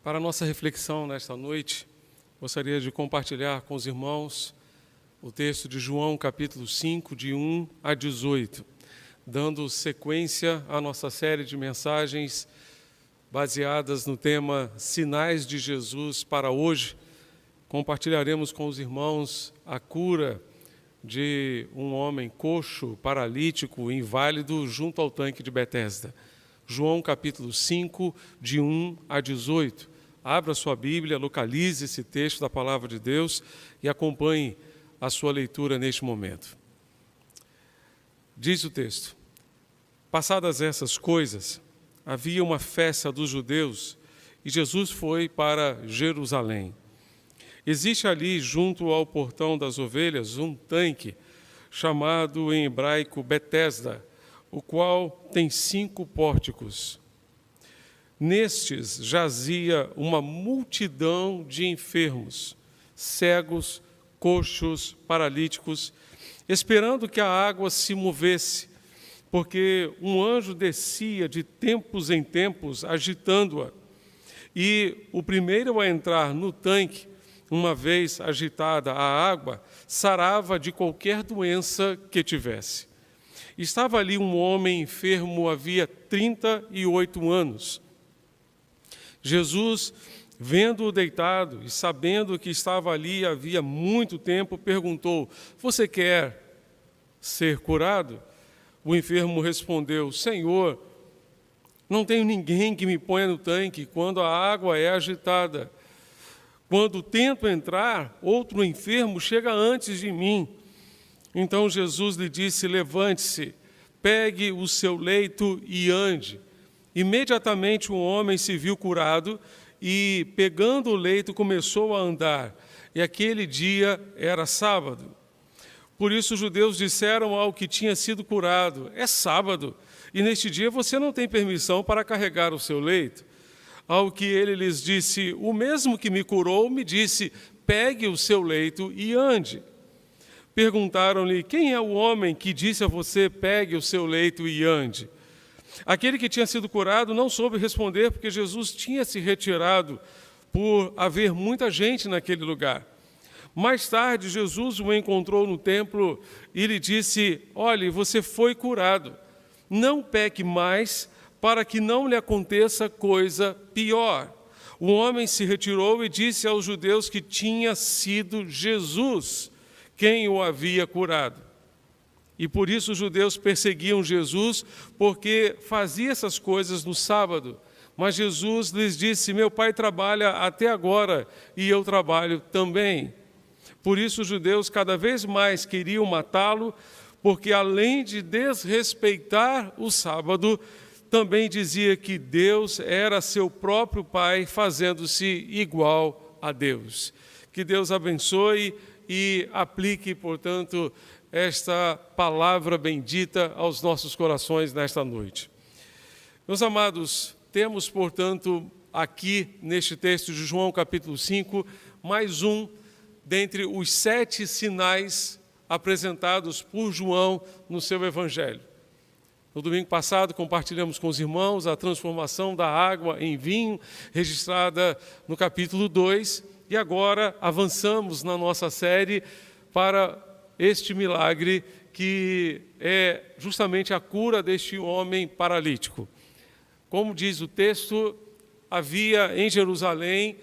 Para a nossa reflexão nesta noite, gostaria de compartilhar com os irmãos o texto de João, capítulo 5, de 1 a 18, dando sequência à nossa série de mensagens baseadas no tema Sinais de Jesus para hoje. Compartilharemos com os irmãos a cura de um homem coxo, paralítico, inválido, junto ao tanque de Betesda. João, capítulo 5, de 1 a 18. Abra sua Bíblia, localize esse texto da Palavra de Deus e acompanhe a sua leitura neste momento. Diz o texto: passadas essas coisas, havia uma festa dos judeus e Jesus foi para Jerusalém. Existe ali, junto ao portão das ovelhas, um tanque, chamado em hebraico Betesda, o qual tem 5 pórticos. Nestes jazia uma multidão de enfermos, cegos, coxos, paralíticos, esperando que a água se movesse, porque um anjo descia de tempos em tempos, agitando-a. E o primeiro a entrar no tanque, uma vez agitada a água, sarava de qualquer doença que tivesse. Estava ali um homem enfermo havia 38 anos. Jesus, vendo-o deitado e sabendo que estava ali havia muito tempo, perguntou: você quer ser curado? O enfermo respondeu: Senhor, não tenho ninguém que me ponha no tanque quando a água é agitada. Quando tento entrar, outro enfermo chega antes de mim. Então Jesus lhe disse: levante-se, pegue o seu leito e ande. Imediatamente o homem se viu curado e, pegando o leito, começou a andar. E aquele dia era sábado. Por isso os judeus disseram ao que tinha sido curado: é sábado, e neste dia você não tem permissão para carregar o seu leito. Ao que ele lhes disse: o mesmo que me curou me disse: pegue o seu leito e ande. Perguntaram-lhe: quem é o homem que disse a você: pegue o seu leito e ande? Aquele que tinha sido curado não soube responder, porque Jesus tinha se retirado por haver muita gente naquele lugar. Mais tarde, Jesus o encontrou no templo e lhe disse: olhe, você foi curado, não peque mais, para que não lhe aconteça coisa pior. O homem se retirou e disse aos judeus que tinha sido Jesus quem o havia curado. E por isso os judeus perseguiam Jesus, porque fazia essas coisas no sábado. Mas Jesus lhes disse: meu Pai trabalha até agora e eu trabalho também. Por isso os judeus cada vez mais queriam matá-lo, porque além de desrespeitar o sábado, também dizia que Deus era seu próprio Pai, fazendo-se igual a Deus. Que Deus abençoe e aplique, portanto, esta palavra bendita aos nossos corações nesta noite. Meus amados, temos, portanto, aqui neste texto de João, capítulo 5, mais um dentre os 7 sinais apresentados por João no seu evangelho. No domingo passado, compartilhamos com os irmãos a transformação da água em vinho, registrada no capítulo 2, e agora avançamos na nossa série para este milagre que é justamente a cura deste homem paralítico. Como diz o texto, havia em Jerusalém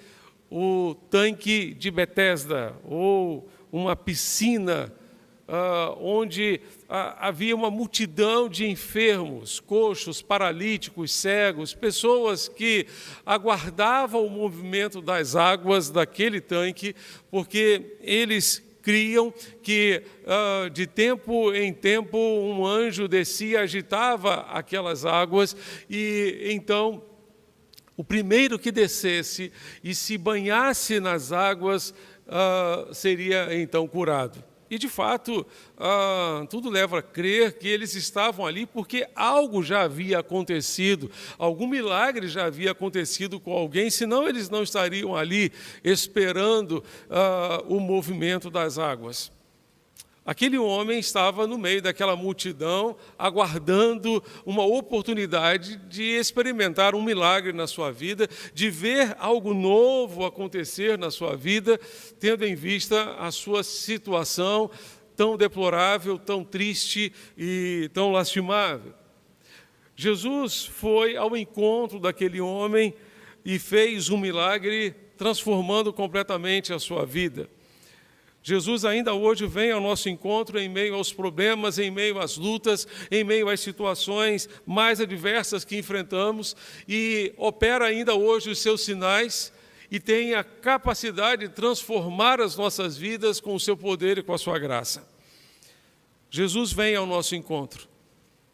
o tanque de Betesda, ou uma piscina, onde havia uma multidão de enfermos, coxos, paralíticos, cegos, pessoas que aguardavam o movimento das águas daquele tanque, porque eles criam que de tempo em tempo um anjo descia, agitava aquelas águas, e então o primeiro que descesse e se banhasse nas águas seria então curado. E, de fato, tudo leva a crer que eles estavam ali porque algo já havia acontecido, algum milagre já havia acontecido com alguém, senão eles não estariam ali esperando o movimento das águas. Aquele homem estava no meio daquela multidão, aguardando uma oportunidade de experimentar um milagre na sua vida, de ver algo novo acontecer na sua vida, tendo em vista a sua situação tão deplorável, tão triste e tão lastimável. Jesus foi ao encontro daquele homem e fez um milagre, transformando completamente a sua vida. Jesus ainda hoje vem ao nosso encontro em meio aos problemas, em meio às lutas, em meio às situações mais adversas que enfrentamos e opera ainda hoje os seus sinais e tem a capacidade de transformar as nossas vidas com o seu poder e com a sua graça. Jesus vem ao nosso encontro.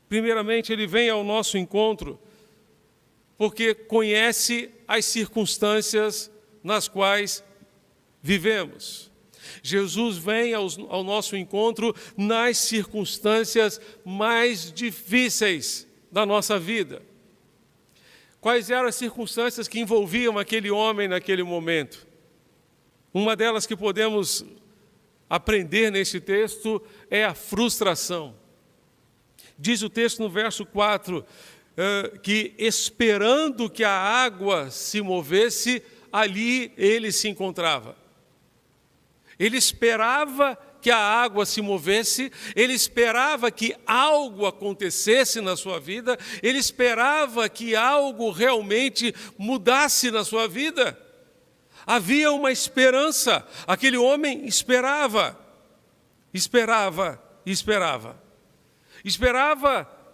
Primeiramente, Ele vem ao nosso encontro porque conhece as circunstâncias nas quais vivemos. Jesus vem ao nosso encontro nas circunstâncias mais difíceis da nossa vida. Quais eram as circunstâncias que envolviam aquele homem naquele momento? Uma delas que podemos aprender neste texto é a frustração. Diz o texto no verso 4, que esperando que a água se movesse, ali ele se encontrava. Ele esperava que a água se movesse, ele esperava que algo acontecesse na sua vida, ele esperava que algo realmente mudasse na sua vida. Havia uma esperança, aquele homem esperava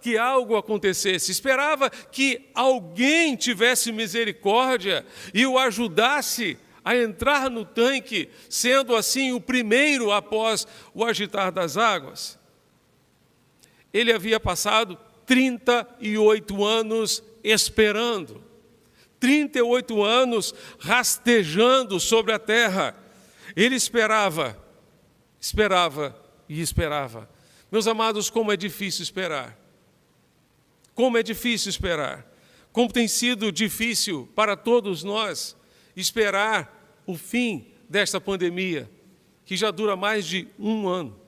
que algo acontecesse, esperava que alguém tivesse misericórdia e o ajudasse a entrar no tanque, sendo assim o primeiro após o agitar das águas. Ele havia passado 38 anos esperando, 38 anos rastejando sobre a terra. Ele esperava. Meus amados, como é difícil esperar. Como é difícil esperar. Como tem sido difícil para todos nós esperar o fim desta pandemia, que já dura mais de um ano.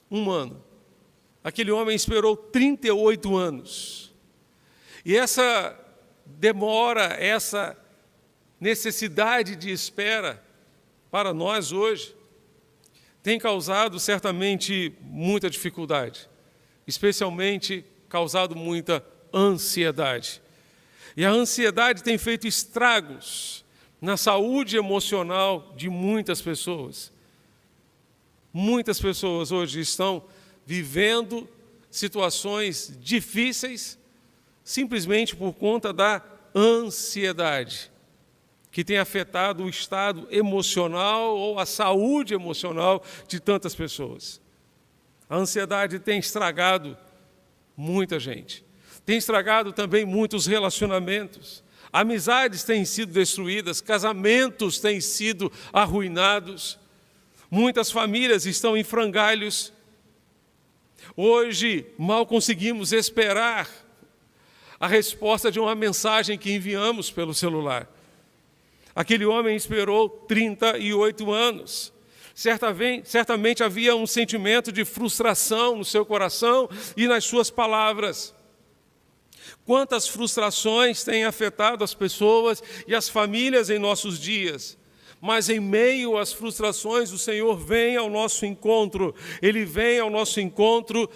Um ano. Aquele homem esperou 38 anos. E essa demora, essa necessidade de espera para nós hoje, tem causado certamente muita dificuldade, especialmente causado muita ansiedade. E a ansiedade tem feito estragos na saúde emocional de muitas pessoas. Muitas pessoas hoje estão vivendo situações difíceis simplesmente por conta da ansiedade, que tem afetado o estado emocional ou a saúde emocional de tantas pessoas. A ansiedade tem estragado muita gente. Tem estragado também muitos relacionamentos. Amizades têm sido destruídas, casamentos têm sido arruinados. Muitas famílias estão em frangalhos. Hoje, mal conseguimos esperar a resposta de uma mensagem que enviamos pelo celular. Aquele homem esperou 38 anos. Certamente havia um sentimento de frustração no seu coração e nas suas palavras. Quantas frustrações têm afetado as pessoas e as famílias em nossos dias. Mas em meio às frustrações, o Senhor vem ao nosso encontro. Ele vem ao nosso encontro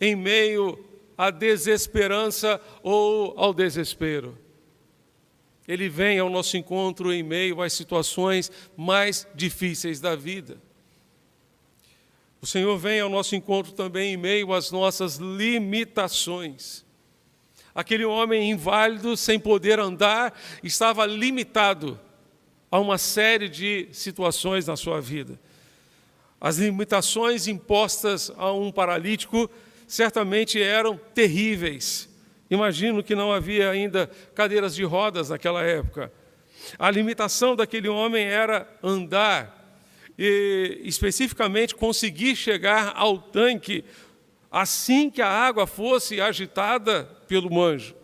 em meio à desesperança ou ao desespero. Ele vem ao nosso encontro em meio às situações mais difíceis da vida. O Senhor vem ao nosso encontro também em meio às nossas limitações. Aquele homem inválido, sem poder andar, estava limitado a uma série de situações na sua vida. As limitações impostas a um paralítico certamente eram terríveis. Imagino que não havia ainda cadeiras de rodas naquela época. A limitação daquele homem era andar e, especificamente, conseguir chegar ao tanque assim que a água fosse agitada pelo manjo.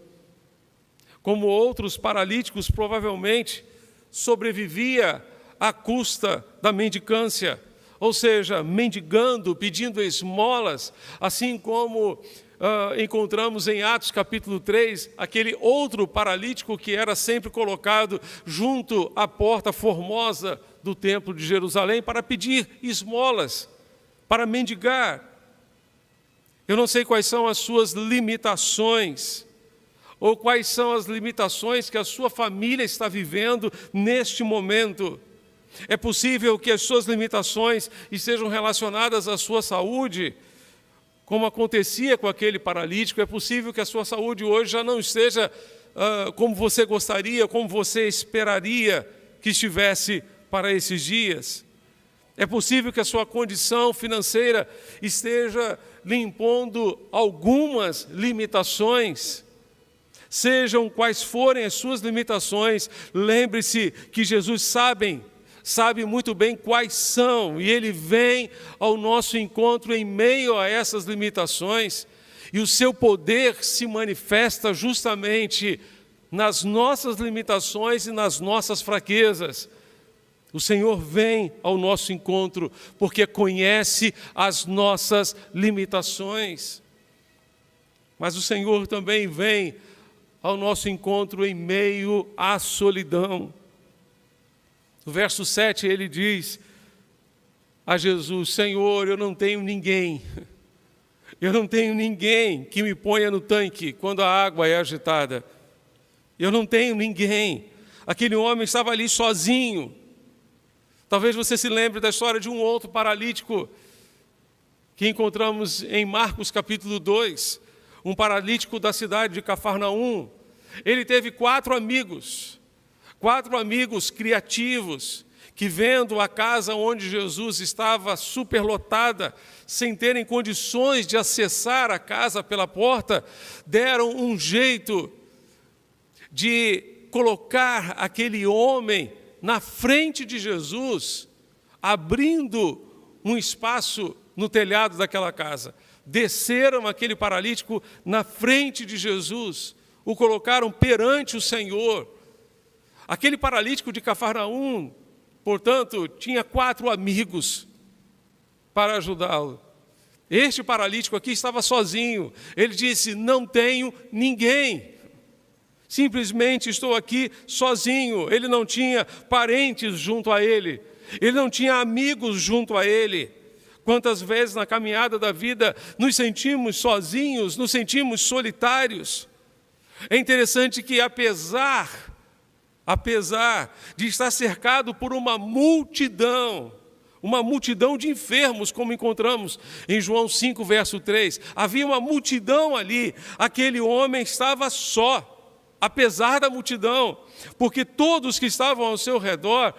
Como outros paralíticos, provavelmente sobrevivia à custa da mendicância ou seja, mendigando, pedindo esmolas, assim como encontramos em Atos capítulo 3, aquele outro paralítico que era sempre colocado junto à porta formosa do templo de Jerusalém para pedir esmolas, para mendigar. Eu não sei quais são as suas limitações, ou quais são as limitações que a sua família está vivendo neste momento. É possível que as suas limitações estejam relacionadas à sua saúde, como acontecia com aquele paralítico. É possível que a sua saúde hoje já não esteja como você gostaria, como você esperaria que estivesse para esses dias. É possível que a sua condição financeira esteja lhe impondo algumas limitações. Sejam quais forem as suas limitações, lembre-se que Jesus sabe muito bem quais são, e Ele vem ao nosso encontro em meio a essas limitações, e o seu poder se manifesta justamente nas nossas limitações e nas nossas fraquezas. O Senhor vem ao nosso encontro porque conhece as nossas limitações, mas o Senhor também vem ao nosso encontro em meio à solidão. No verso 7 ele diz a Jesus: Senhor, eu não tenho ninguém que me ponha no tanque quando a água é agitada. Eu não tenho ninguém. Aquele homem estava ali sozinho. Talvez você se lembre da história de um outro paralítico que encontramos em Marcos capítulo 2, um paralítico da cidade de Cafarnaum. Ele teve 4 amigos criativos, que vendo a casa onde Jesus estava superlotada, sem terem condições de acessar a casa pela porta, deram um jeito de colocar aquele homem na frente de Jesus, abrindo um espaço no telhado daquela casa. Desceram aquele paralítico na frente de Jesus, o colocaram perante o Senhor. Aquele paralítico de Cafarnaum, portanto, tinha 4 amigos para ajudá-lo. Este paralítico aqui estava sozinho. Ele disse: não tenho ninguém. Simplesmente estou aqui sozinho. Ele não tinha parentes junto a ele. Ele não tinha amigos junto a ele. Quantas vezes na caminhada da vida nos sentimos sozinhos, nos sentimos solitários. É interessante que apesar de estar cercado por uma multidão de enfermos, como encontramos em João 5, verso 3, havia uma multidão ali, aquele homem estava só. Apesar da multidão, porque todos que estavam ao seu redor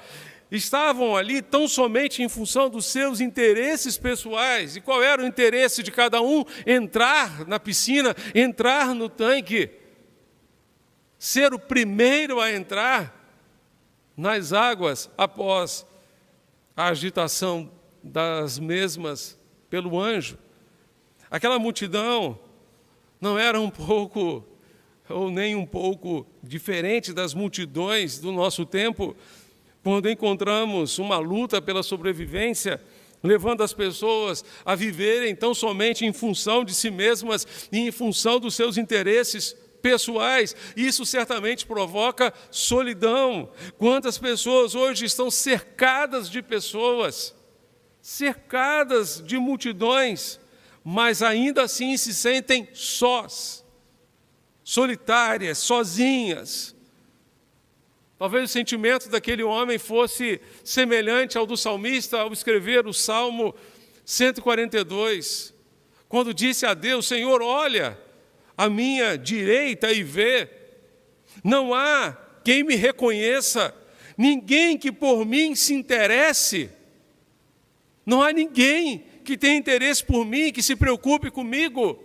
estavam ali tão somente em função dos seus interesses pessoais. E qual era o interesse de cada um? Entrar na piscina, entrar no tanque, ser o primeiro a entrar nas águas após a agitação das mesmas pelo anjo. Aquela multidão não era nem um pouco diferente das multidões do nosso tempo, quando encontramos uma luta pela sobrevivência, levando as pessoas a viverem tão somente em função de si mesmas e em função dos seus interesses pessoais. Isso certamente provoca solidão. Quantas pessoas hoje estão cercadas de pessoas, cercadas de multidões, mas ainda assim se sentem sós, solitárias, sozinhas. Talvez o sentimento daquele homem fosse semelhante ao do salmista ao escrever o Salmo 142, quando disse a Deus: Senhor, olha à minha direita e vê, não há quem me reconheça, ninguém que por mim se interesse, não há ninguém que tenha interesse por mim, que se preocupe comigo.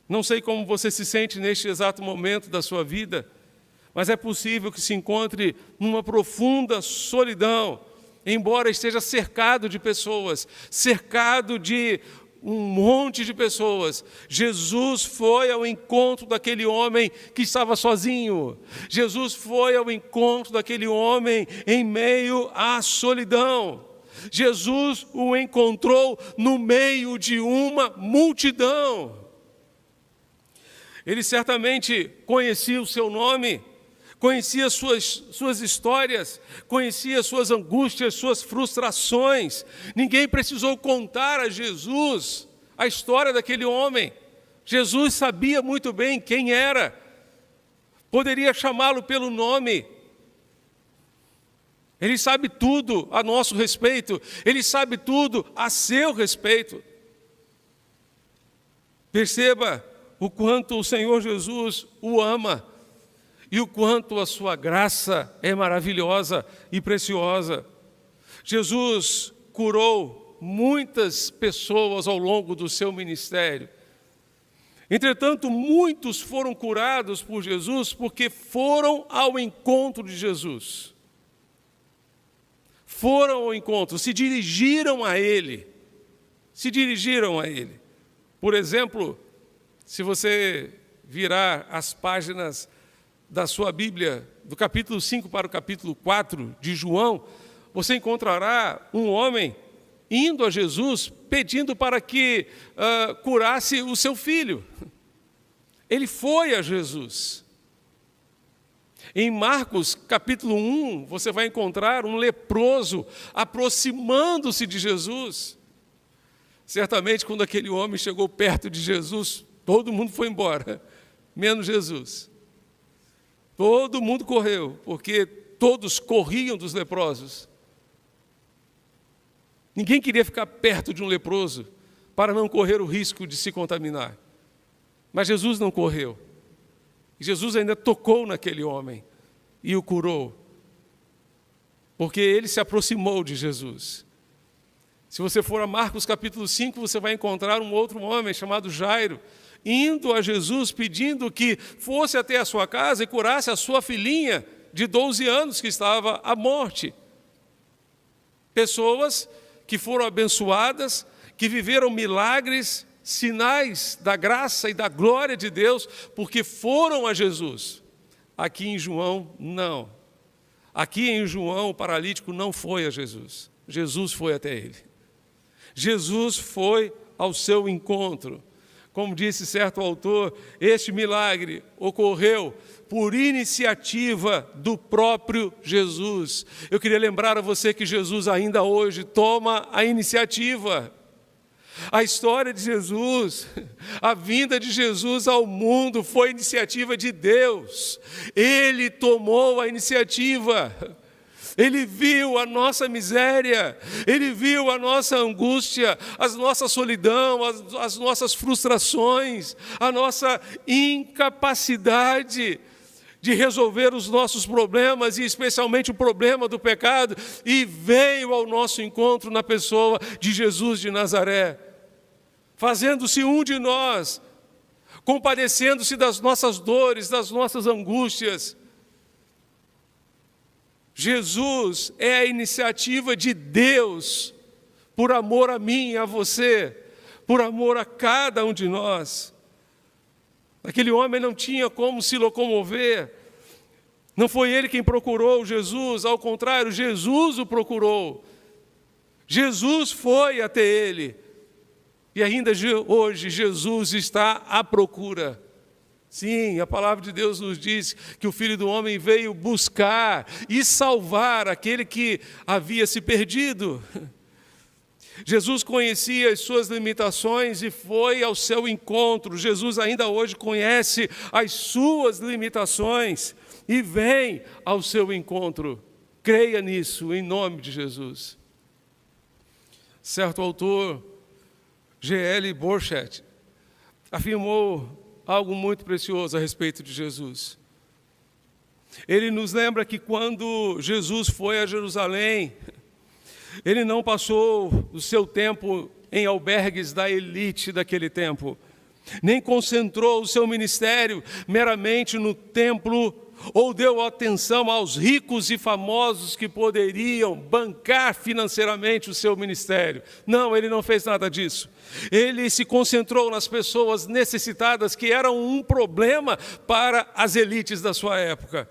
Não sei como você se sente neste exato momento da sua vida, mas é possível que se encontre numa profunda solidão, embora esteja cercado de pessoas, cercado de um monte de pessoas. Jesus foi ao encontro daquele homem que estava sozinho. Jesus foi ao encontro daquele homem em meio à solidão. Jesus o encontrou no meio de uma multidão. Ele certamente conhecia o seu nome, conhecia suas histórias, conhecia suas angústias, suas frustrações. Ninguém precisou contar a Jesus a história daquele homem. Jesus sabia muito bem quem era, poderia chamá-lo pelo nome. Ele sabe tudo a nosso respeito, Ele sabe tudo a seu respeito. Perceba o quanto o Senhor Jesus o ama e o quanto a sua graça é maravilhosa e preciosa. Jesus curou muitas pessoas ao longo do seu ministério. Entretanto, muitos foram curados por Jesus porque foram ao encontro de Jesus. Foram ao encontro, se dirigiram a Ele. Se dirigiram a Ele. Por exemplo, se você virar as páginas da sua Bíblia, do capítulo 5 para o capítulo 4 de João, você encontrará um homem indo a Jesus, pedindo para que curasse o seu filho. Ele foi a Jesus. Em Marcos, capítulo 1, você vai encontrar um leproso aproximando-se de Jesus. Certamente, quando aquele homem chegou perto de Jesus, todo mundo foi embora, menos Jesus. Todo mundo correu, porque todos corriam dos leprosos. Ninguém queria ficar perto de um leproso para não correr o risco de se contaminar. Mas Jesus não correu. Jesus ainda tocou naquele homem e o curou, porque ele se aproximou de Jesus. Se você for a Marcos capítulo 5, você vai encontrar um outro homem chamado Jairo, indo a Jesus pedindo que fosse até a sua casa e curasse a sua filhinha de 12 anos que estava à morte. Pessoas que foram abençoadas, que viveram milagres, sinais da graça e da glória de Deus, porque foram a Jesus. Aqui em João, não. Aqui em João, o paralítico não foi a Jesus. Jesus foi até ele. Jesus foi ao seu encontro. Como disse certo autor, este milagre ocorreu por iniciativa do próprio Jesus. Eu queria lembrar a você que Jesus ainda hoje toma a iniciativa. A história de Jesus, a vinda de Jesus ao mundo foi iniciativa de Deus. Ele tomou a iniciativa. Ele viu a nossa miséria, Ele viu a nossa angústia, a nossa solidão, as nossas frustrações, a nossa incapacidade de resolver os nossos problemas, e especialmente o problema do pecado, e veio ao nosso encontro na pessoa de Jesus de Nazaré, fazendo-se um de nós, compadecendo-se das nossas dores, das nossas angústias. Jesus é a iniciativa de Deus, por amor a mim e a você, por amor a cada um de nós. Aquele homem não tinha como se locomover, não foi ele quem procurou Jesus, ao contrário, Jesus o procurou. Jesus foi até ele, e ainda hoje Jesus está à procura. Sim, a palavra de Deus nos diz que o Filho do Homem veio buscar e salvar aquele que havia se perdido. Jesus conhecia as suas limitações e foi ao seu encontro. Jesus ainda hoje conhece as suas limitações e vem ao seu encontro. Creia nisso, em nome de Jesus. Certo autor, G.L. Borchardt, afirmou algo muito precioso a respeito de Jesus. Ele nos lembra que quando Jesus foi a Jerusalém, ele não passou o seu tempo em albergues da elite daquele tempo, nem concentrou o seu ministério meramente no templo, ou deu atenção aos ricos e famosos que poderiam bancar financeiramente o seu ministério. Não, ele não fez nada disso. Ele se concentrou nas pessoas necessitadas, que eram um problema para as elites da sua época.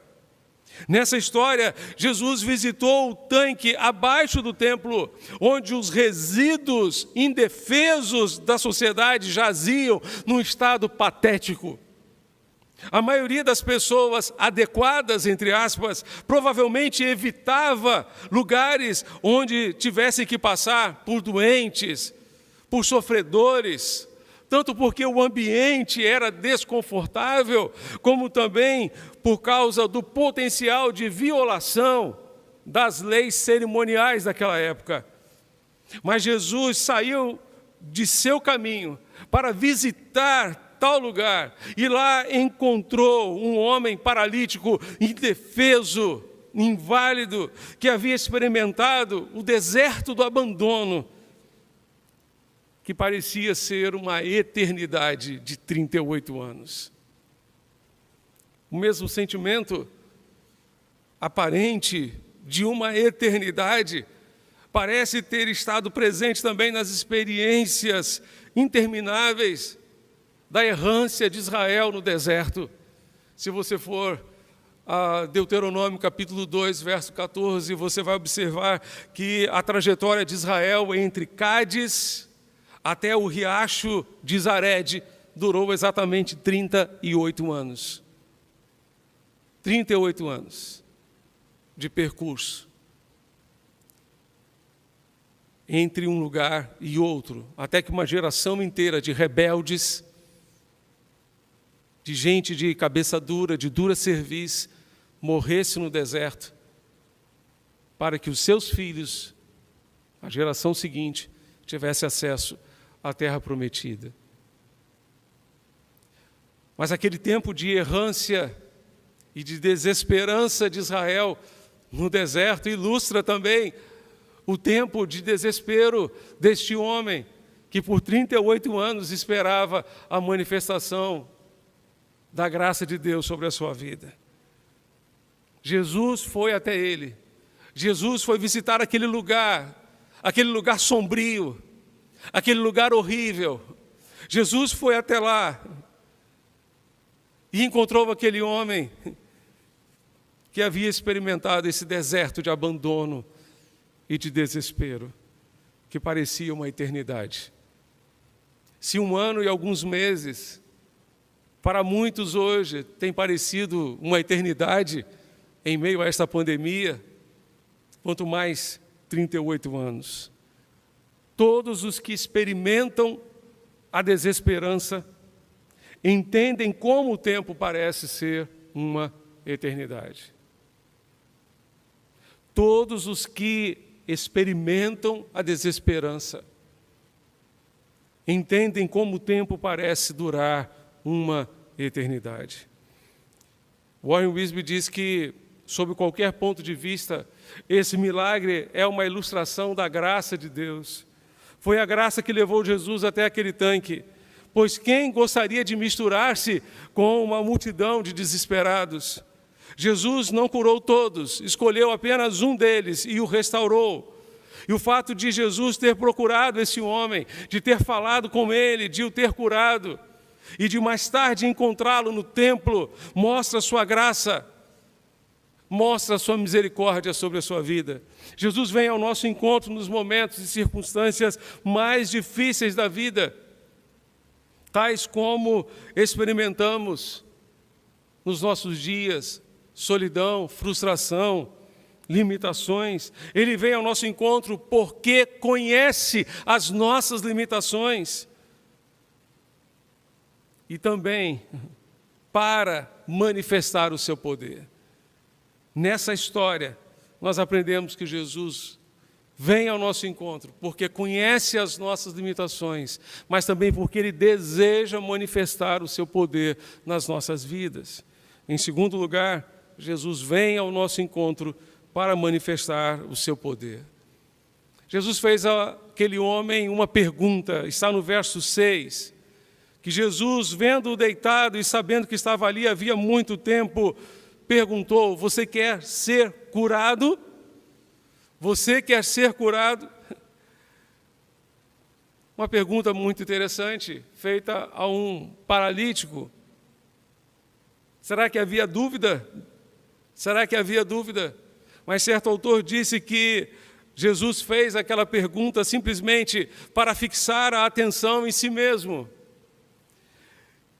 Nessa história, Jesus visitou o tanque abaixo do templo, onde os resíduos indefesos da sociedade jaziam num estado patético. A maioria das pessoas adequadas, entre aspas, provavelmente evitava lugares onde tivessem que passar por doentes, por sofredores, tanto porque o ambiente era desconfortável, como também por causa do potencial de violação das leis cerimoniais daquela época. Mas Jesus saiu de seu caminho para visitar tal lugar, e lá encontrou um homem paralítico, indefeso, inválido, que havia experimentado o deserto do abandono, que parecia ser uma eternidade de 38 anos. O mesmo sentimento aparente de uma eternidade parece ter estado presente também nas experiências intermináveis da errância de Israel no deserto. Se você for a Deuteronômio capítulo 2, verso 14, você vai observar que a trajetória de Israel entre Cádiz até o riacho de Zared durou exatamente 38 anos. 38 anos de percurso entre um lugar e outro, até que uma geração inteira de rebeldes, de gente de cabeça dura, de dura cerviz, morresse no deserto, para que os seus filhos, a geração seguinte, tivesse acesso à terra prometida. Mas aquele tempo de errância e de desesperança de Israel no deserto ilustra também o tempo de desespero deste homem, que por 38 anos esperava a manifestação da graça de Deus sobre a sua vida. Jesus foi até ele. Jesus foi visitar aquele lugar sombrio, aquele lugar horrível. Jesus foi até lá e encontrou aquele homem que havia experimentado esse deserto de abandono e de desespero, que parecia uma eternidade. Se 1 ano e alguns meses, para muitos hoje, tem parecido uma eternidade em meio a esta pandemia, quanto mais 38 anos. Todos os que experimentam a desesperança entendem como o tempo parece ser uma eternidade. Todos os que experimentam a desesperança entendem como o tempo parece durar uma eternidade. Warren Wiersbe diz que, sob qualquer ponto de vista, esse milagre é uma ilustração da graça de Deus. Foi a graça que levou Jesus até aquele tanque, pois quem gostaria de misturar-se com uma multidão de desesperados? Jesus não curou todos, escolheu apenas um deles e o restaurou. E o fato de Jesus ter procurado esse homem, de ter falado com ele, de o ter curado, e de mais tarde encontrá-lo no templo, mostra a sua graça, mostra a sua misericórdia sobre a sua vida. Jesus vem ao nosso encontro nos momentos e circunstâncias mais difíceis da vida, tais como experimentamos nos nossos dias: solidão, frustração, limitações. Ele vem ao nosso encontro porque conhece as nossas limitações e também para manifestar o seu poder. Nessa história, nós aprendemos que Jesus vem ao nosso encontro porque conhece as nossas limitações, mas também porque Ele deseja manifestar o seu poder nas nossas vidas. Em segundo lugar, Jesus vem ao nosso encontro para manifestar o seu poder. Jesus fez àquele homem uma pergunta, está no verso 6, que Jesus, vendo-o deitado e sabendo que estava ali havia muito tempo, perguntou: você quer ser curado? Você quer ser curado? Uma pergunta muito interessante, feita a um paralítico. Será que havia dúvida Será que havia dúvida? Mas certo autor disse que Jesus fez aquela pergunta simplesmente para fixar a atenção em si mesmo.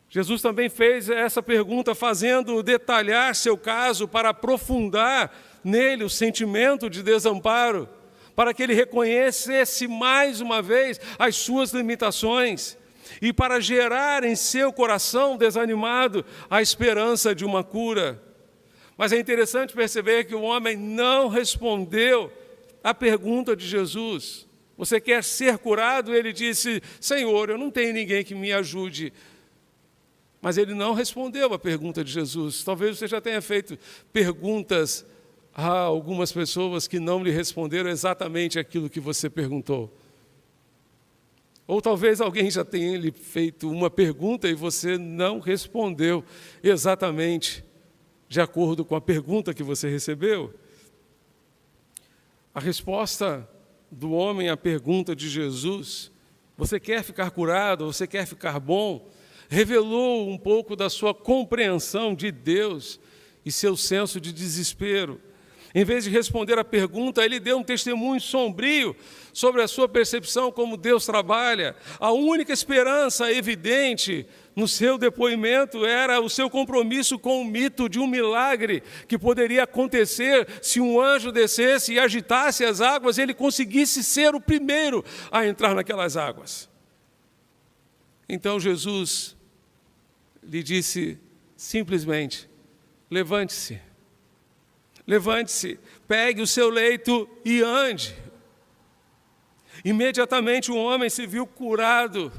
Jesus também fez essa pergunta fazendo detalhar seu caso para aprofundar nele o sentimento de desamparo, para que ele reconhecesse mais uma vez as suas limitações e para gerar em seu coração desanimado a esperança de uma cura. Mas é interessante perceber que o homem não respondeu à pergunta de Jesus. Você quer ser curado? Ele disse: Senhor, eu não tenho ninguém que me ajude. Mas ele não respondeu à pergunta de Jesus. Talvez você já tenha feito perguntas a algumas pessoas que não lhe responderam exatamente aquilo que você perguntou. Ou talvez alguém já tenha lhe feito uma pergunta e você não respondeu exatamente de acordo com a pergunta que você recebeu. A resposta do homem à pergunta de Jesus, você quer ficar curado, você quer ficar bom, revelou um pouco da sua compreensão de Deus e seu senso de desespero. Em vez de responder à pergunta, ele deu um testemunho sombrio sobre a sua percepção como Deus trabalha. A única esperança evidente no seu depoimento era o seu compromisso com o mito de um milagre que poderia acontecer se um anjo descesse e agitasse as águas, ele conseguisse ser o primeiro a entrar naquelas águas. Então Jesus lhe disse simplesmente: levante-se, levante-se, pegue o seu leito e ande. Imediatamente o homem se viu curado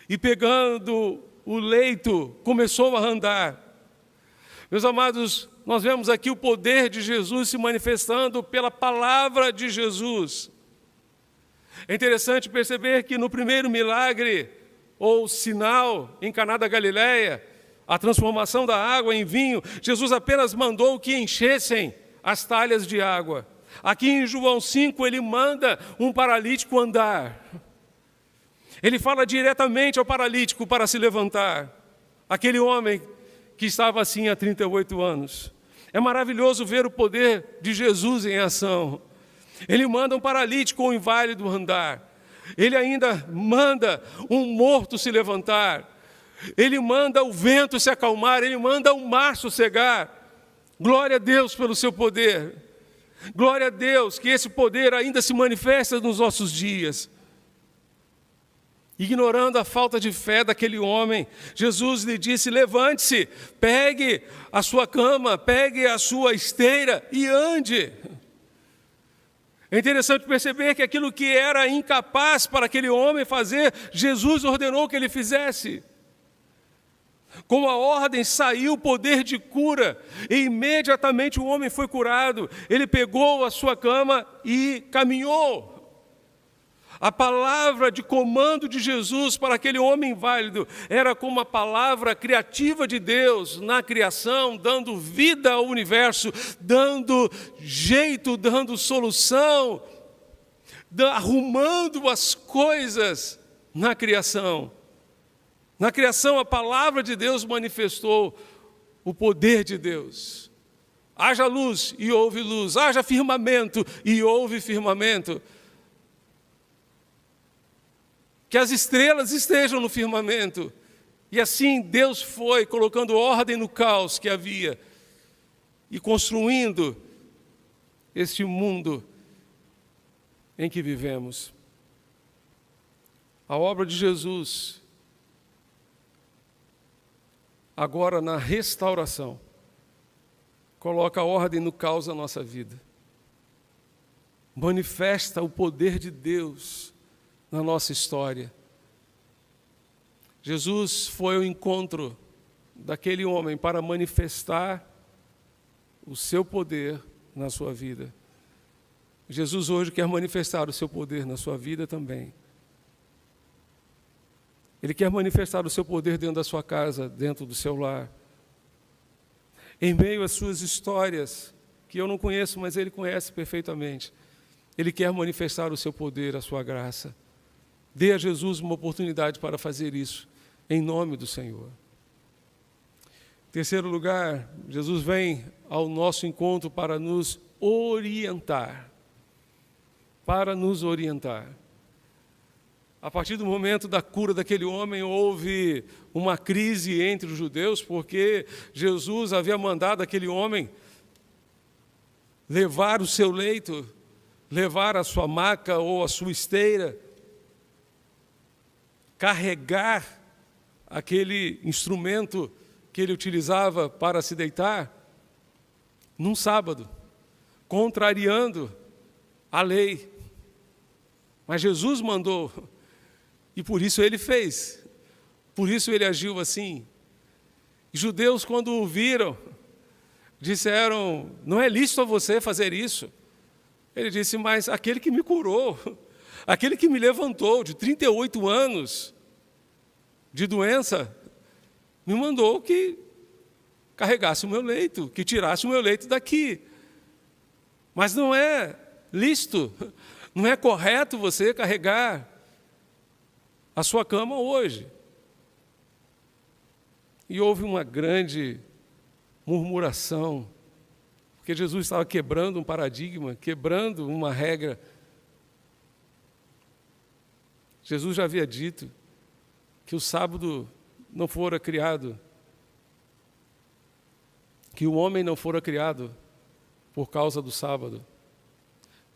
e, pegando o leito, começou a andar. Meus amados, nós vemos aqui o poder de Jesus se manifestando pela palavra de Jesus. É interessante perceber que no primeiro milagre, ou sinal em Caná da Galileia, a transformação da água em vinho, Jesus apenas mandou que enchessem as talhas de água. Aqui em João 5, ele manda um paralítico andar. Ele fala diretamente ao paralítico para se levantar. Aquele homem que estava assim há 38 anos. É maravilhoso ver o poder de Jesus em ação. Ele manda um paralítico ou um inválido andar. Ele ainda manda um morto se levantar. Ele manda o vento se acalmar. Ele manda o mar sossegar. Glória a Deus pelo seu poder. Glória a Deus que esse poder ainda se manifesta nos nossos dias. Ignorando a falta de fé daquele homem, Jesus lhe disse: levante-se, pegue a sua cama, pegue a sua esteira e ande. É interessante perceber que aquilo que era incapaz para aquele homem fazer, Jesus ordenou que ele fizesse. Com a ordem saiu o poder de cura, e imediatamente o homem foi curado. Ele pegou a sua cama e caminhou. A palavra de comando de Jesus para aquele homem inválido era como a palavra criativa de Deus na criação, dando vida ao universo, dando jeito, dando solução, arrumando as coisas na criação. Na criação, a palavra de Deus manifestou o poder de Deus. Haja luz e houve luz, haja firmamento e houve firmamento. Que as estrelas estejam no firmamento. E assim Deus foi colocando ordem no caos que havia e construindo este mundo em que vivemos. A obra de Jesus, agora na restauração, coloca ordem no caos da nossa vida. Manifesta o poder de Deus na nossa história. Jesus foi ao encontro daquele homem para manifestar o seu poder na sua vida. Jesus hoje quer manifestar o seu poder na sua vida também. Ele quer manifestar o seu poder dentro da sua casa, dentro do seu lar. Em meio às suas histórias, que eu não conheço, mas Ele conhece perfeitamente. Ele quer manifestar o seu poder, a sua graça. Dê a Jesus uma oportunidade para fazer isso, em nome do Senhor. Terceiro lugar, Jesus vem ao nosso encontro para nos orientar. Para nos orientar. A partir do momento da cura daquele homem, houve uma crise entre os judeus, porque Jesus havia mandado aquele homem levar o seu leito, levar a sua maca ou a sua esteira, carregar aquele instrumento que ele utilizava para se deitar, num sábado, contrariando a lei. Mas Jesus mandou, e por isso ele fez, por isso ele agiu assim. E judeus, quando o viram, disseram: não é lícito a você fazer isso. Ele disse: mas aquele que me curou, aquele que me levantou de 38 anos de doença, me mandou que carregasse o meu leito, que tirasse o meu leito daqui. Mas não é lícito, não é correto você carregar a sua cama hoje. E houve uma grande murmuração, porque Jesus estava quebrando um paradigma, quebrando uma regra. Jesus já havia dito que o sábado não fora criado, que o homem não fora criado por causa do sábado.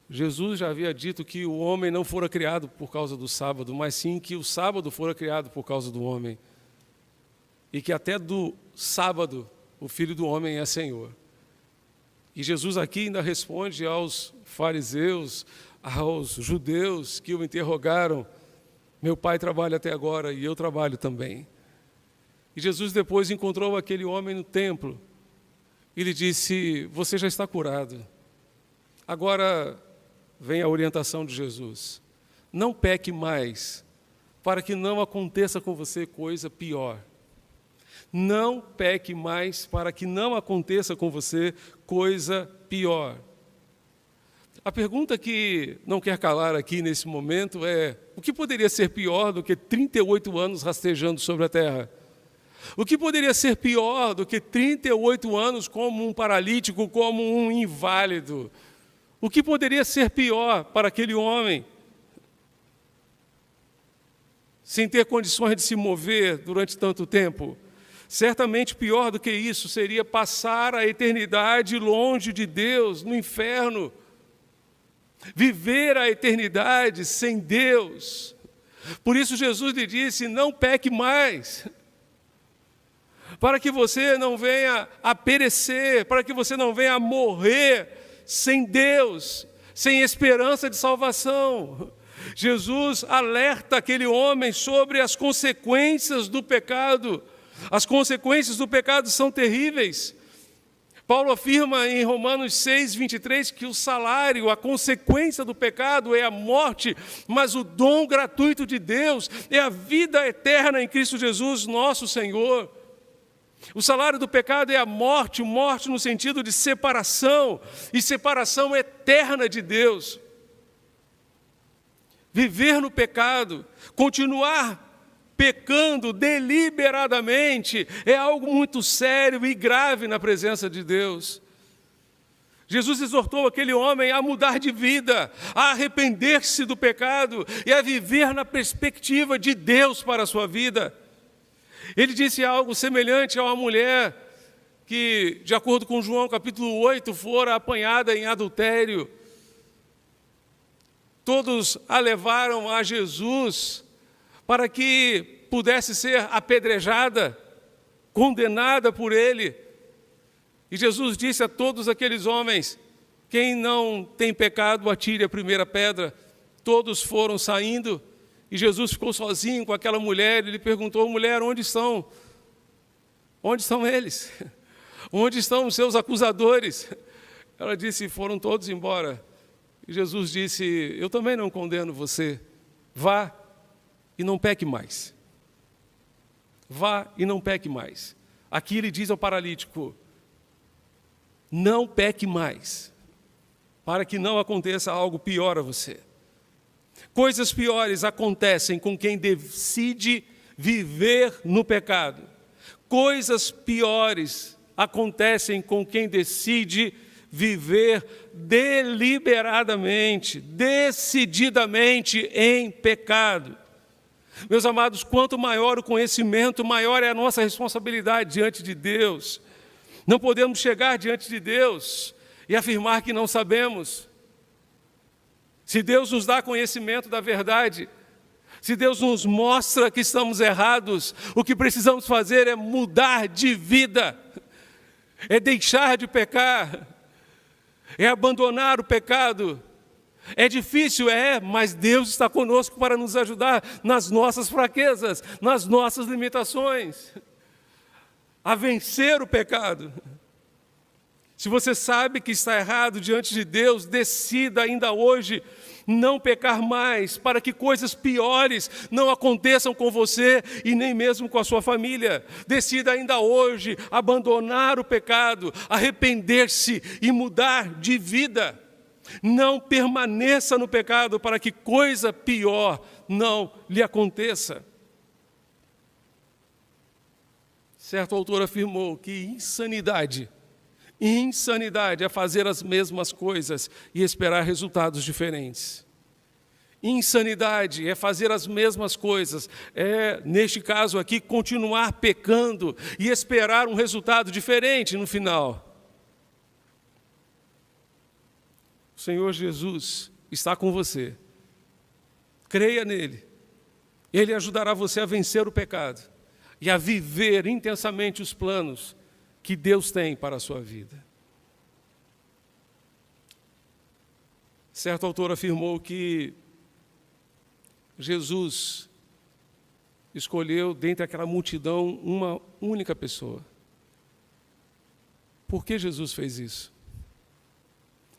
Jesus já havia dito que o homem não fora criado por causa do sábado, mas sim que o sábado fora criado por causa do homem. E que até do sábado o Filho do Homem é Senhor. E Jesus aqui ainda responde aos fariseus, aos judeus que o interrogaram: meu pai trabalha até agora e eu trabalho também. E Jesus depois encontrou aquele homem no templo e lhe disse: você já está curado. Agora vem a orientação de Jesus: não peque mais, para que não aconteça com você coisa pior. Não peque mais, para que não aconteça com você coisa pior. A pergunta que não quer calar aqui nesse momento é: o que poderia ser pior do que 38 anos rastejando sobre a terra? O que poderia ser pior do que 38 anos como um paralítico, como um inválido? O que poderia ser pior para aquele homem, sem ter condições de se mover durante tanto tempo? Certamente pior do que isso seria passar a eternidade longe de Deus, no inferno. Viver a eternidade sem Deus. Por isso Jesus lhe disse: não peque mais, para que você não venha a perecer, para que você não venha a morrer sem Deus, sem esperança de salvação. Jesus alerta aquele homem sobre as consequências do pecado. As consequências do pecado são terríveis. Paulo afirma em Romanos 6, 23, que o salário, a consequência do pecado é a morte, mas o dom gratuito de Deus é a vida eterna em Cristo Jesus, nosso Senhor. O salário do pecado é a morte, morte no sentido de separação, e separação eterna de Deus. Viver no pecado, continuar pecando deliberadamente, é algo muito sério e grave na presença de Deus. Jesus exortou aquele homem a mudar de vida, a arrepender-se do pecado e a viver na perspectiva de Deus para a sua vida. Ele disse algo semelhante a uma mulher que, de acordo com João capítulo 8, fora apanhada em adultério. Todos a levaram a Jesus para que pudesse ser apedrejada, condenada por ele. E Jesus disse a todos aqueles homens: quem não tem pecado, atire a primeira pedra. Todos foram saindo, e Jesus ficou sozinho com aquela mulher. Ele perguntou: mulher, onde estão? Onde estão eles? Onde estão os seus acusadores? Ela disse: foram todos embora. E Jesus disse: eu também não condeno você. Vá e não peque mais. Vá e não peque mais. Aqui ele diz ao paralítico: não peque mais, para que não aconteça algo pior a você. Coisas piores acontecem com quem decide viver no pecado. Coisas piores acontecem com quem decide viver deliberadamente, decididamente em pecado. Meus amados, quanto maior o conhecimento, maior é a nossa responsabilidade diante de Deus. Não podemos chegar diante de Deus e afirmar que não sabemos. Se Deus nos dá conhecimento da verdade, se Deus nos mostra que estamos errados, o que precisamos fazer é mudar de vida, é deixar de pecar, é abandonar o pecado. É difícil, mas Deus está conosco para nos ajudar nas nossas fraquezas, nas nossas limitações, a vencer o pecado. Se você sabe que está errado diante de Deus, decida ainda hoje não pecar mais, para que coisas piores não aconteçam com você e nem mesmo com a sua família. Decida ainda hoje abandonar o pecado, arrepender-se e mudar de vida. Não permaneça no pecado para que coisa pior não lhe aconteça. Certo autor afirmou que insanidade é fazer as mesmas coisas e esperar resultados diferentes. Insanidade é fazer as mesmas coisas, neste caso aqui, continuar pecando e esperar um resultado diferente no final. O Senhor Jesus está com você. Creia nele. Ele ajudará você a vencer o pecado e a viver intensamente os planos que Deus tem para a sua vida. Certo autor afirmou que Jesus escolheu dentre aquela multidão uma única pessoa. Por que Jesus fez isso?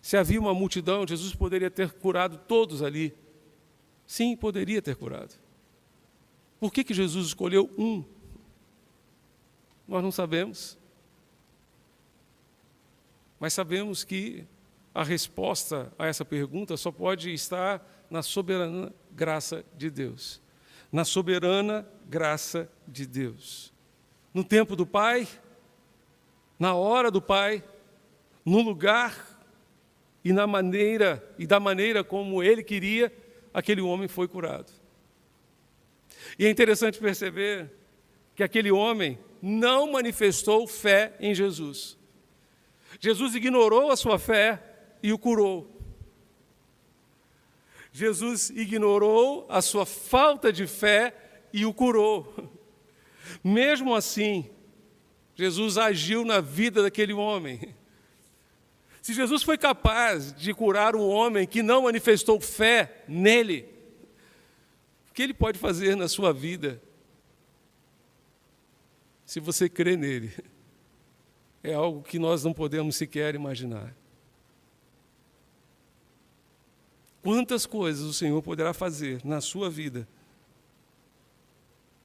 Se havia uma multidão, Jesus poderia ter curado todos ali. Sim, poderia ter curado. Por que Jesus escolheu um? Nós não sabemos. Mas sabemos que a resposta a essa pergunta só pode estar na soberana graça de Deus. Na soberana graça de Deus. No tempo do Pai, na hora do Pai, no lugar e da maneira como Ele queria, aquele homem foi curado. E é interessante perceber que aquele homem não manifestou fé em Jesus. Jesus ignorou a sua fé e o curou. Jesus ignorou a sua falta de fé e o curou. Mesmo assim, Jesus agiu na vida daquele homem. Se Jesus foi capaz de curar um homem que não manifestou fé nele, o que Ele pode fazer na sua vida? Se você crê nele, é algo que nós não podemos sequer imaginar. Quantas coisas o Senhor poderá fazer na sua vida,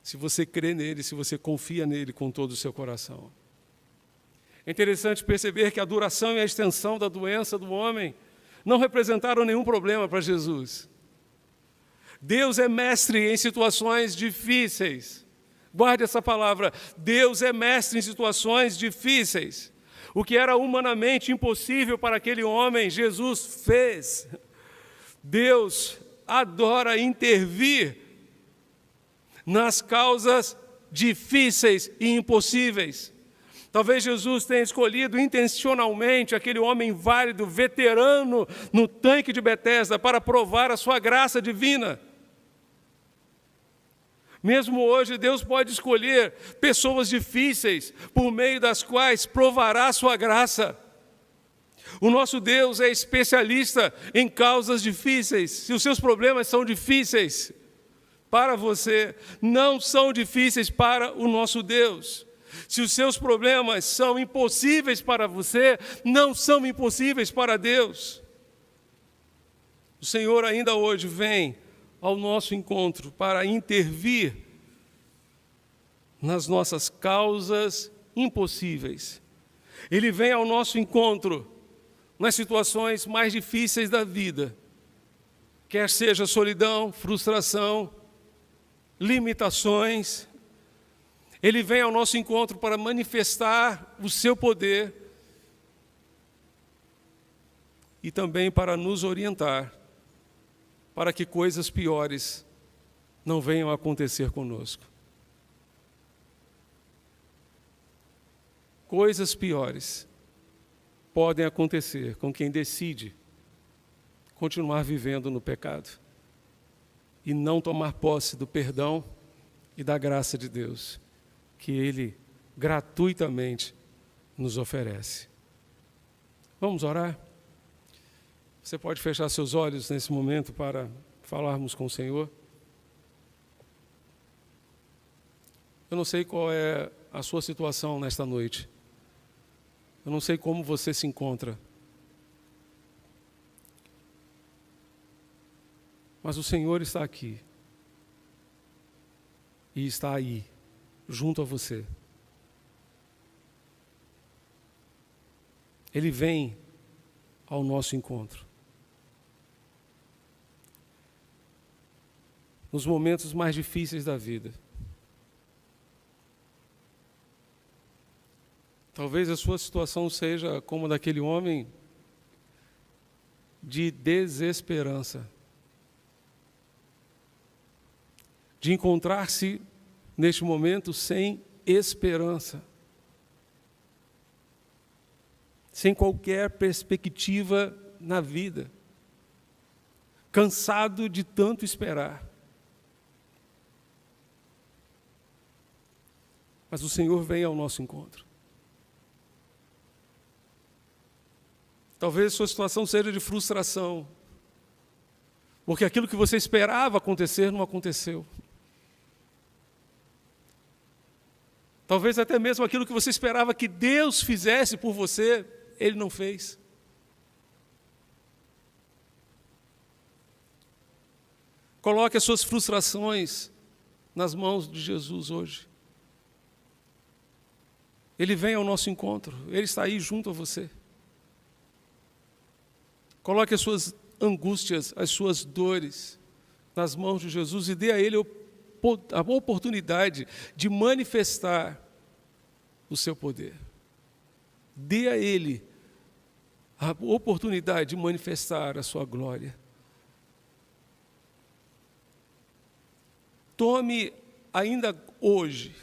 se você crê nele, se você confia nele com todo o seu coração. É interessante perceber que a duração e a extensão da doença do homem não representaram nenhum problema para Jesus. Deus é mestre em situações difíceis. Guarde essa palavra. Deus é mestre em situações difíceis. O que era humanamente impossível para aquele homem, Jesus fez. Deus adora intervir nas causas difíceis e impossíveis. Talvez Jesus tenha escolhido intencionalmente aquele homem válido, veterano no tanque de Betesda, para provar a sua graça divina. Mesmo hoje, Deus pode escolher pessoas difíceis, por meio das quais provará a sua graça. O nosso Deus é especialista em causas difíceis. Se os seus problemas são difíceis para você, não são difíceis para o nosso Deus. Se os seus problemas são impossíveis para você, não são impossíveis para Deus. O Senhor ainda hoje vem ao nosso encontro para intervir nas nossas causas impossíveis. Ele vem ao nosso encontro nas situações mais difíceis da vida, quer seja solidão, frustração, limitações. Ele vem ao nosso encontro para manifestar o seu poder e também para nos orientar, para que coisas piores não venham a acontecer conosco. Coisas piores podem acontecer com quem decide continuar vivendo no pecado e não tomar posse do perdão e da graça de Deus, que Ele gratuitamente nos oferece. Vamos orar? Você pode fechar seus olhos nesse momento para falarmos com o Senhor? Eu não sei qual é a sua situação nesta noite. Eu não sei como você se encontra. Mas o Senhor está aqui. E está aí, junto a você. Ele vem ao nosso encontro. Nos momentos mais difíceis da vida. Talvez a sua situação seja como a daquele homem de desesperança. De encontrar-se neste momento sem esperança. Sem qualquer perspectiva na vida. Cansado de tanto esperar. Mas o Senhor vem ao nosso encontro. Talvez sua situação seja de frustração, porque aquilo que você esperava acontecer não aconteceu. Talvez até mesmo aquilo que você esperava que Deus fizesse por você, Ele não fez. Coloque as suas frustrações nas mãos de Jesus hoje. Ele vem ao nosso encontro, Ele está aí junto a você. Coloque as suas angústias, as suas dores nas mãos de Jesus e dê a Ele a oportunidade de manifestar o seu poder. Dê a Ele a oportunidade de manifestar a sua glória. Tome ainda hoje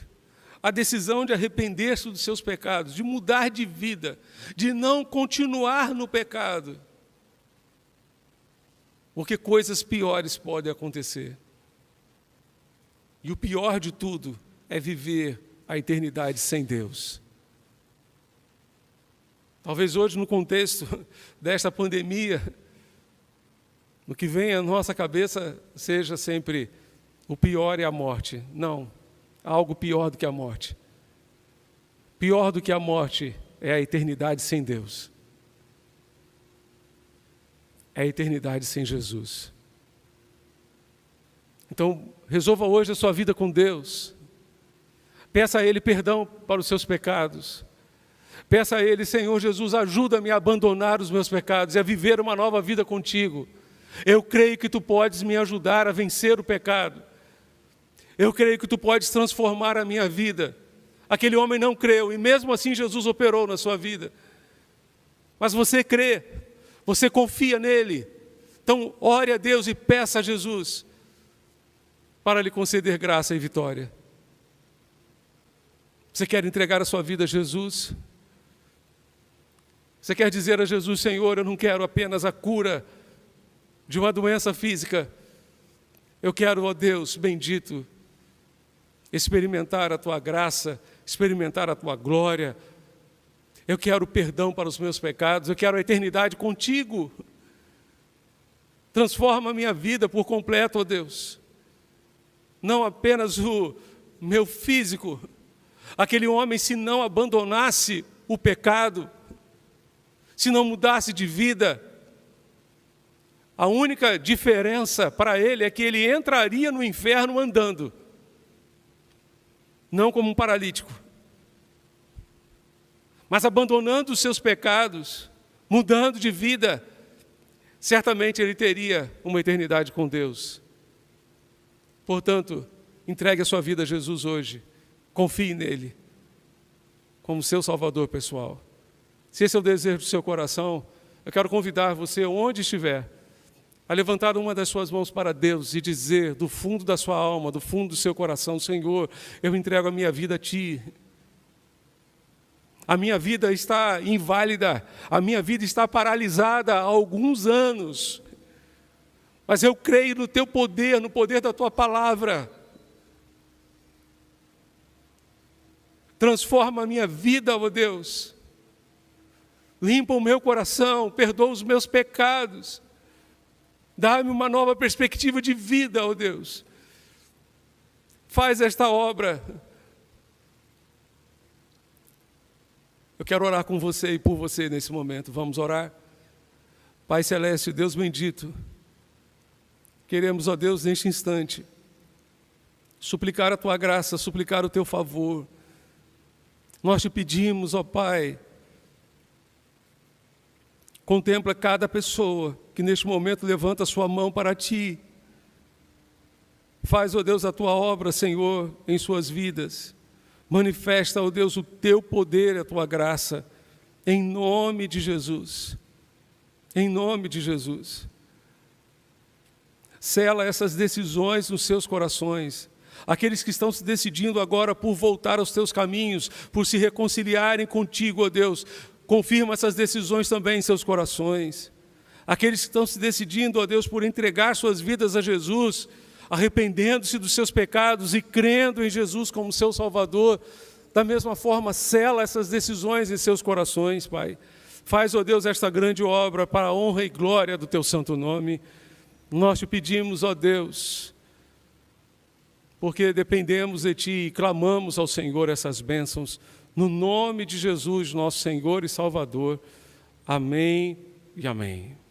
a decisão de arrepender-se dos seus pecados, de mudar de vida, de não continuar no pecado. Porque coisas piores podem acontecer. E o pior de tudo é viver a eternidade sem Deus. Talvez hoje, no contexto desta pandemia, o que vem à nossa cabeça seja sempre o pior é a morte. Não, há algo pior do que a morte. Pior do que a morte é a eternidade sem Deus. É a eternidade sem Jesus. Então, resolva hoje a sua vida com Deus. Peça a Ele perdão para os seus pecados. Peça a Ele, Senhor Jesus, ajuda-me a abandonar os meus pecados e a viver uma nova vida contigo. Eu creio que Tu podes me ajudar a vencer o pecado. Eu creio que Tu podes transformar a minha vida. Aquele homem não creu e mesmo assim Jesus operou na sua vida. Mas você crê. Você confia nele, então ore a Deus e peça a Jesus para lhe conceder graça e vitória. Você quer entregar a sua vida a Jesus? Você quer dizer a Jesus, Senhor, eu não quero apenas a cura de uma doença física. Eu quero, ó Deus bendito, experimentar a Tua graça, experimentar a Tua glória. Eu quero perdão para os meus pecados, eu quero a eternidade contigo. Transforma a minha vida por completo, ó Deus. Não apenas o meu físico. Aquele homem, se não abandonasse o pecado, se não mudasse de vida, a única diferença para ele é que ele entraria no inferno andando, não como um paralítico. Mas abandonando os seus pecados, mudando de vida, certamente ele teria uma eternidade com Deus. Portanto, entregue a sua vida a Jesus hoje Confie nele como seu Salvador pessoal. Se esse é o desejo do seu coração, eu quero convidar você, onde estiver, a levantar uma das suas mãos para Deus e dizer do fundo da sua alma, do fundo do seu coração: Senhor, eu entrego a minha vida a Ti. A minha vida está inválida, a minha vida está paralisada há alguns anos, mas eu creio no Teu poder, no poder da Tua palavra. Transforma a minha vida, ó Deus. Limpa o meu coração, perdoa os meus pecados. Dá-me uma nova perspectiva de vida, ó Deus. Faz esta obra. Eu quero orar com você e por você nesse momento. Vamos orar? Pai Celeste, Deus bendito, queremos, ó Deus, neste instante, suplicar a Tua graça, suplicar o Teu favor. Nós Te pedimos, ó Pai, contempla cada pessoa que neste momento levanta a sua mão para Ti. Faz, ó Deus, a Tua obra, Senhor, em suas vidas. Manifesta, ó Deus, o Teu poder e a Tua graça, em nome de Jesus. Em nome de Jesus. Sela essas decisões nos seus corações. Aqueles que estão se decidindo agora por voltar aos Teus caminhos, por se reconciliarem contigo, ó Deus, confirma essas decisões também em seus corações. Aqueles que estão se decidindo, ó Deus, por entregar suas vidas a Jesus, arrependendo-se dos seus pecados e crendo em Jesus como seu Salvador, da mesma forma, sela essas decisões em seus corações, Pai. Faz, ó Deus, esta grande obra para a honra e glória do Teu santo nome. Nós Te pedimos, ó Deus, porque dependemos de Ti e clamamos ao Senhor essas bênçãos, no nome de Jesus, nosso Senhor e Salvador. Amém e amém.